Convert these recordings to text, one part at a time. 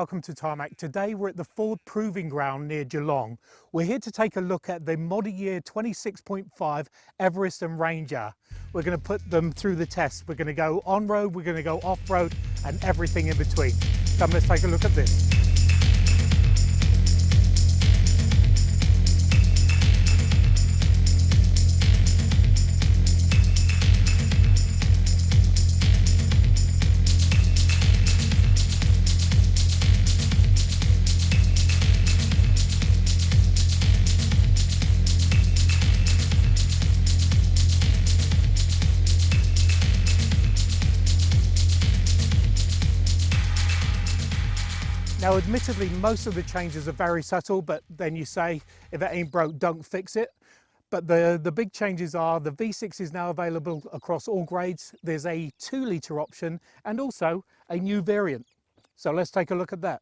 welcome to Tarmac. Today we're at the Ford Proving Ground near Geelong. We're here to take a look at the model year 26.5 Everest and Ranger. We're going to put them through the test. We're going to go on-road, we're going to go off-road and everything in between. Come, let's take a look at this. Now, admittedly, most of the changes are very subtle, but then you say, if it ain't broke, don't fix it. But the big changes are the V6 is now available across all grades. There's a 2-litre option and also a new variant. So let's take a look at that.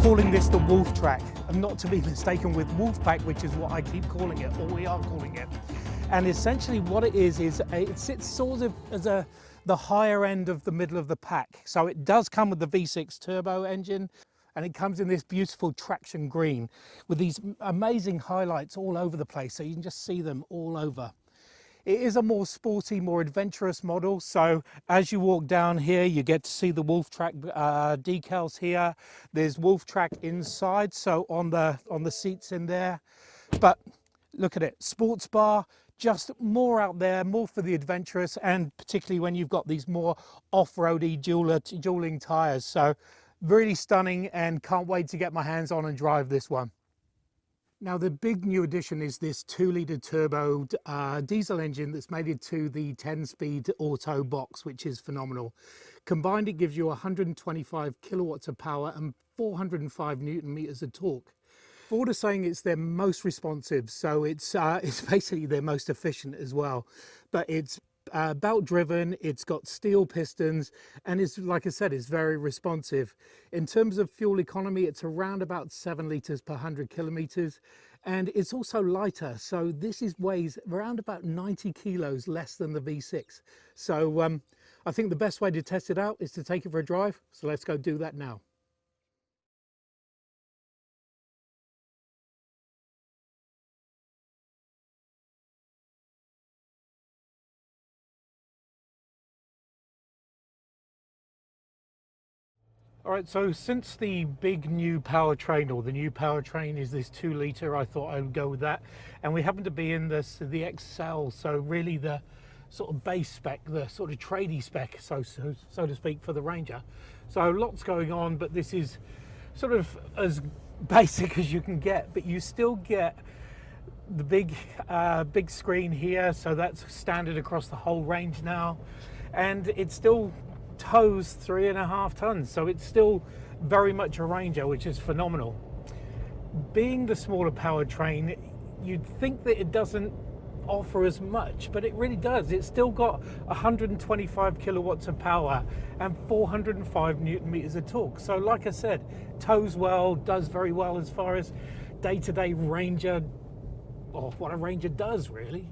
Calling this the Wolftrak, and not to be mistaken with Wolfpack, which is what I keep calling it, or we are calling it. And essentially what it is it sits sort of as the higher end of the middle of the pack. So it does come with the V6 turbo engine, and it comes in this beautiful traction green with these amazing highlights all over the place, so you can just see them all over. It is a more sporty, more adventurous model. So as you walk down here, you get to see the Wolftrak decals here. There's Wolftrak inside, so on the seats in there. But look at it, sports bar, just more out there, more for the adventurous, and particularly when you've got these more off-roady dueling tires. So really stunning, and can't wait to get my hands on and drive this one. Now, the big new addition is this 2-litre turbo diesel engine that's made it to the 10-speed auto box, which is phenomenal. Combined, it gives you 125 kilowatts of power and 405 newton meters of torque. Ford is saying it's their most responsive, so it's basically their most efficient as well. But it's belt driven, it's got steel pistons, and it's, like I said, it's very responsive. In terms of fuel economy, it's around about 7 litres per 100 kilometres, and it's also lighter. So this weighs around about 90 kilos less than the V6. So I think the best way to test it out is to take it for a drive. So let's go do that now. All right, so since the big new powertrain, or the new powertrain is this 2-litre, I thought I would go with that. And we happen to be in the XL, so really the sort of base spec, the sort of tradie spec, so to speak, for the Ranger. So lots going on, but this is sort of as basic as you can get, but you still get the big screen here, so that's standard across the whole range now. And it's still tows 3.5 tons, so it's still very much a Ranger, which is phenomenal. Being the smaller powertrain, you'd think that it doesn't offer as much, but it really does. It's still got 125 kilowatts of power and 405 newton meters of torque. So like I said, tows well, does very well as far as day-to-day Ranger, or what a Ranger does really.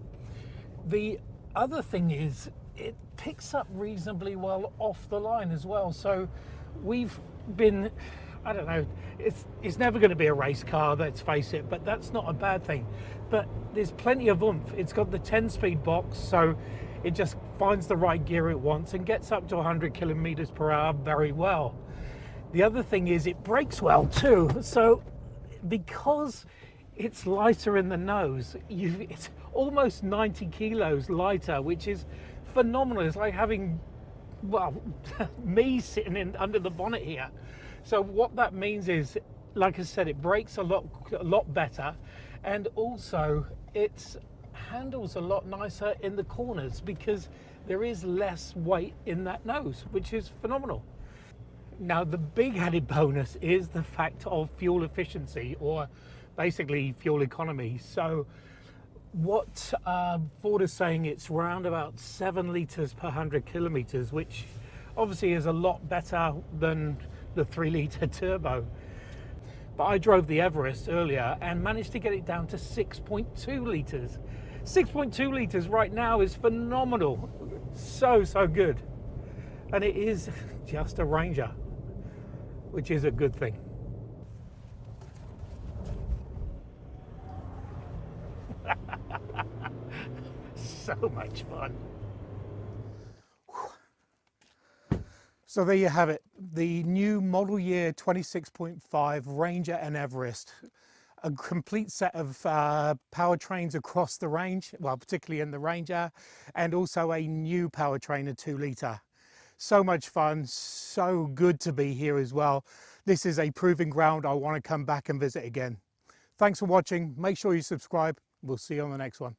The other thing is, it picks up reasonably well off the line as well. So we've been, I don't know, it's never going to be a race car, let's face it, but that's not a bad thing. But there's plenty of oomph. It's got the 10-speed box, so it just finds the right gear it wants and gets up to 100 kilometers per hour very well. The other thing is it brakes well too. So because it's lighter in the nose, it's almost 90 kilos lighter, which is phenomenal. It's like having, well, me sitting under the bonnet here. So what that means is, like I said, it brakes a lot better, and also it handles a lot nicer in the corners, because there is less weight in that nose, which is phenomenal. Now, the big added bonus is the fact of fuel efficiency, or basically fuel economy. So what Ford is saying, it's around about 7 litres per 100 kilometres, which obviously is a lot better than the 3-litre turbo. But I drove the Everest earlier and managed to get it down to 6.2 litres. 6.2 litres right now is phenomenal. So good. And it is just a Ranger, which is a good thing. So much fun. So there you have it, the new model year 26.5 Ranger and Everest. A complete set of powertrains across the range, well, particularly in the Ranger, and also a new powertrain, a 2-litre. So much fun, so good to be here as well. This is a proving ground. I want to come back and visit again. Thanks for watching. Make sure you subscribe. We'll see you on the next one.